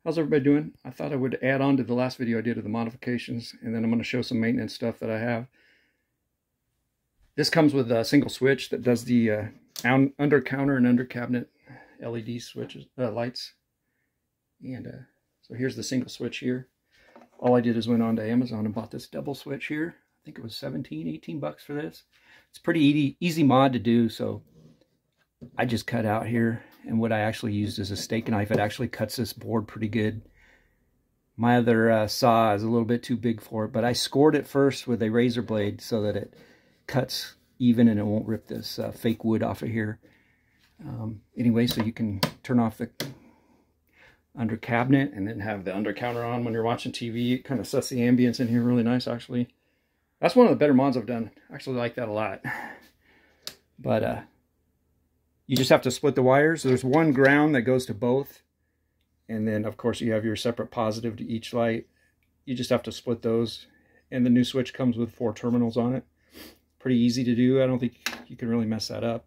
How's everybody doing? I thought I would add on to the last video I did of the modifications, and then I'm going to show some maintenance stuff that I have. This comes with a single switch that does the under counter and under cabinet LED switches, lights. And so here's the single switch here. All I did is went on to Amazon and bought this double switch here. I think it was 18 bucks for this. It's pretty easy mod to do, so I just cut out here, and what I actually used is a steak knife. It actually cuts this board pretty good. My other saw is a little bit too big for it, but I scored it first with a razor blade so that it cuts even and it won't rip this fake wood off of here. Anyway, so you can turn off the under cabinet and then have the under counter on when you're watching TV. It kind of sets the ambience in here really nice, actually. That's one of the better mods I've done. I actually like that a lot. But you just have to split the wires. There's one ground that goes to both. And then, of course, you have your separate positive to each light. You just have to split those. And the new switch comes with 4 terminals on it. Pretty easy to do. I don't think you can really mess that up.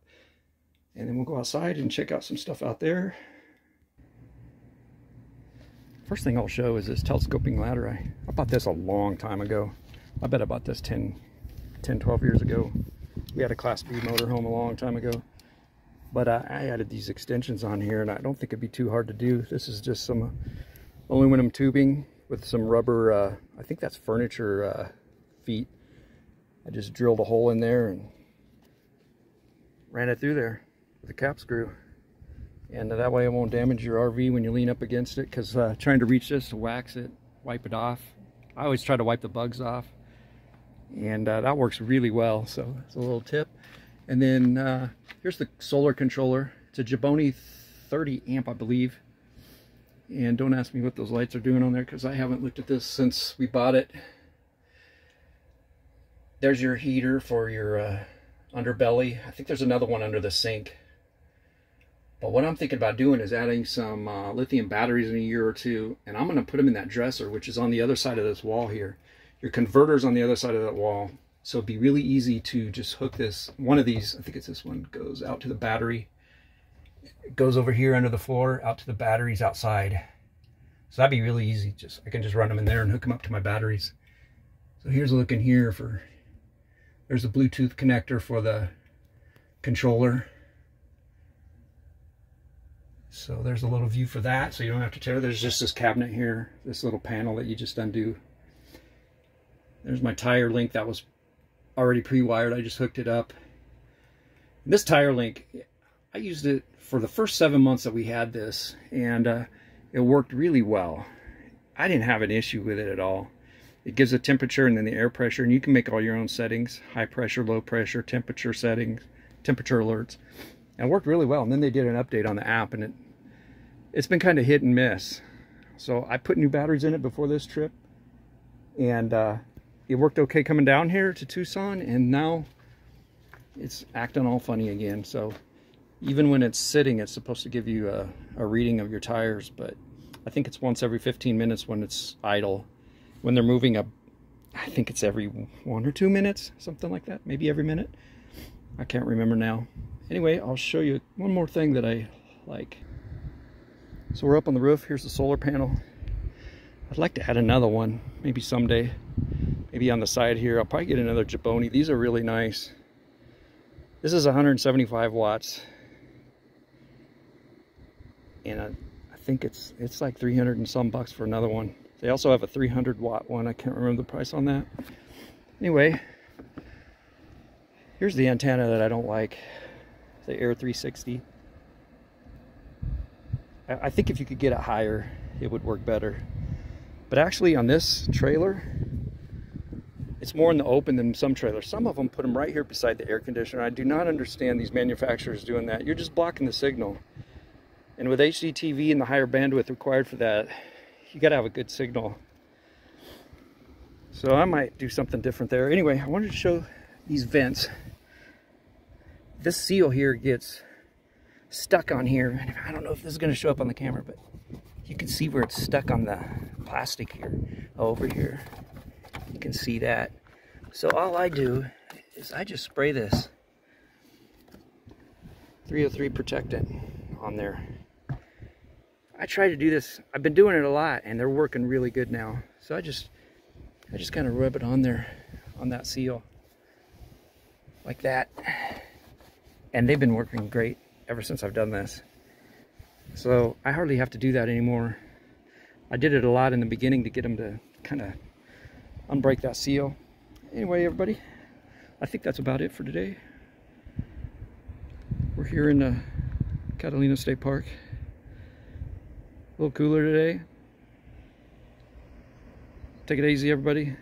And then we'll go outside and check out some stuff out there. First thing I'll show is this telescoping ladder. I bought this a long time ago. I bet I bought this 12 years ago. We had a Class B motorhome a long time ago. But I added these extensions on here, and I don't think it'd be too hard to do. This is just some aluminum tubing with some rubber, I think that's furniture feet. I just drilled a hole in there and ran it through there with a cap screw. And that way it won't damage your RV when you lean up against it, because trying to reach this to wax it, wipe it off. I always try to wipe the bugs off. And that works really well, so it's a little tip. And then here's the solar controller. It's a Jaboni 30 amp, I believe. And don't ask me what those lights are doing on there, because I haven't looked at this since we bought it. There's your heater for your underbelly. I think there's another one under the sink. But what I'm thinking about doing is adding some lithium batteries in a year or two. And I'm going to put them in that dresser, which is on the other side of this wall here. Your converter's on the other side of that wall. So it'd be really easy to just hook this, one of these, I think it's this one, goes out to the battery. It goes over here under the floor, out to the batteries outside. So that'd be really easy. I can just run them in there and hook them up to my batteries. So here's a look in here for, there's a Bluetooth connector for the controller. So there's a little view for that, so you don't have to tear. There's just this cabinet here, this little panel that you just undo. There's my tire link that was already pre-wired. I just hooked it up. And this tire link, I used it for the first 7 months that we had this, and it worked really well. I didn't have an issue with it at all. It gives a temperature and then the air pressure, and you can make all your own settings: high pressure, low pressure, temperature settings, temperature alerts. And it worked really well. And then they did an update on the app, and it's been kind of hit and miss. So I put new batteries in it before this trip, and it worked okay coming down here to Tucson, and now it's acting all funny again. So even when it's sitting, it's supposed to give you a reading of your tires, but I think it's once every 15 minutes when it's idle. When they're moving up, I think it's every 1 or 2 minutes, something like that, maybe every minute. I can't remember now. Anyway, I'll show you one more thing that I like. So we're up on the roof. Here's the solar panel. I'd like to add another one, maybe someday. Maybe on the side here. I'll probably get another Jaboni. These are really nice. This is 175 watts. And I think it's like 300 and some bucks for another one. They also have a 300 watt one. I can't remember the price on that. Anyway, here's the antenna that I don't like. The Air 360. I think if you could get it higher, it would work better. But actually on this trailer, it's more in the open than some trailers. Some of them put them right here beside the air conditioner. I do not understand these manufacturers doing that. You're just blocking the signal. And with HDTV and the higher bandwidth required for that, you gotta have a good signal. So I might do something different there. Anyway, I wanted to show these vents. This seal here gets stuck on here. I don't know if this is gonna show up on the camera, but you can see where it's stuck on the plastic here, over here. You can see that. So all I do is I just spray this 303 protectant on there. I try to do this. I've been doing it a lot, and they're working really good now. So I just kind of rub it on there, on that seal, like that. And they've been working great ever since I've done this. So I hardly have to do that anymore. I did it a lot in the beginning to get them to kind of unbreak that seal. Anyway, everybody, I think that's about it for today. We're here in Catalina State Park. A little cooler today. Take it easy, everybody.